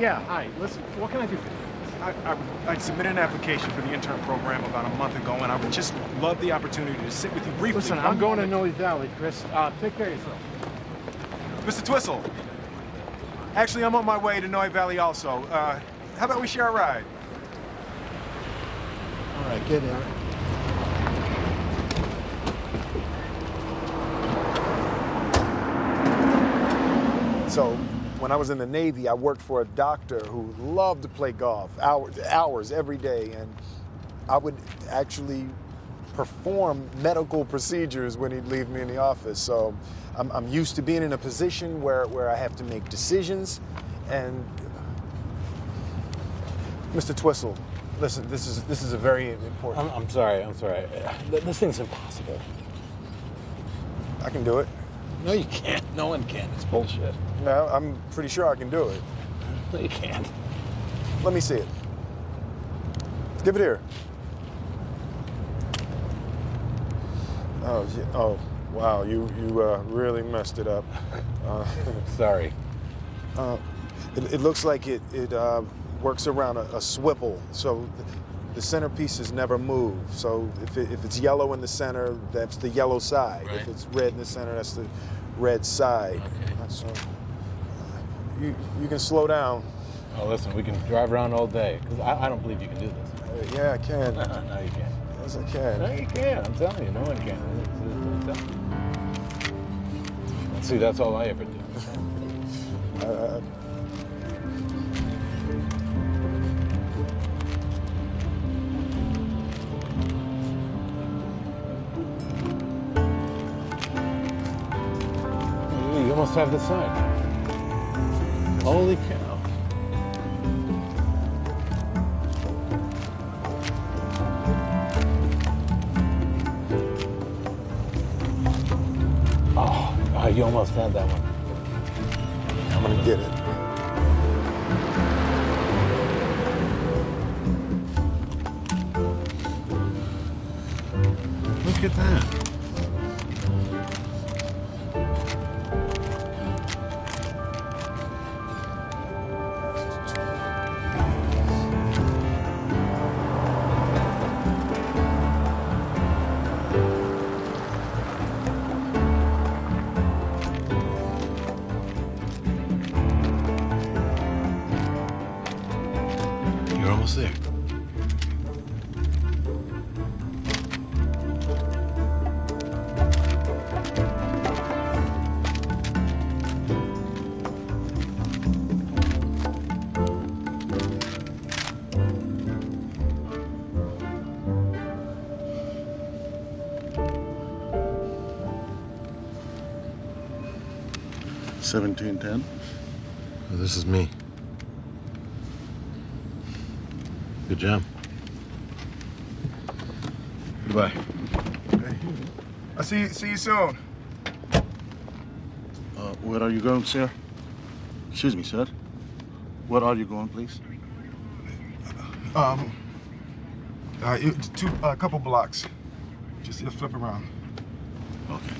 Yeah, hi. Listen, what can I do for you? I submitted an application for the intern program about a month ago, and I would just love the opportunity to sit with you briefly. Listen, I'm going to Noe Valley, Chris. Take care of yourself. Mr. Twistle. Actually, I'm on my way to Noe Valley also. How about we share a ride? All right, get in. So, when I was in the Navy, I worked for a doctor who loved to play golf, hours every day, and I would actually perform medical procedures when he'd leave me in the office. So, I'm used to being in a position where I have to make decisions, and Mr. Twistle, listen, this is a very important. I'm sorry. This thing's impossible. I can do it. No, you can't. No one can. It's bullshit. No, I'm pretty sure I can do it. No, you can't. Let me see it. Give it here. Oh, wow, you really messed it up. Sorry. It looks like it works around a swivel, so the centerpieces never move. So if it's yellow in the center, that's the yellow side. Right. If it's red in the center, that's the red side. Okay. So you can slow down. Oh, listen, we can drive around all day, because I don't believe you can do this. Yeah, I can. No, you can't. Yes, I can. No, you can't. I'm telling you, no one can. See, that's all I ever do. You almost have the sign. Holy cow. Oh, you almost had that one. I'm gonna get it. Look at that. You're almost there. $17.10. This is me. Good job. Goodbye. Okay. I'll see you soon. Where are you going, sir? Excuse me, sir. Where are you going, please? A couple blocks. Just flip around. Okay.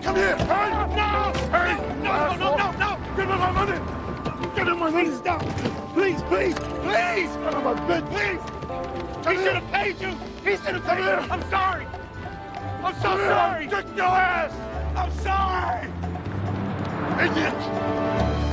Come here! Hey! No! Hey! No! Give me my money! Give me my money! Stop! Please! Son of a bitch! Please! He should have paid you! He should have paid you! I'm sorry! I'm so sorry! Kick your ass! I'm sorry! Idiot!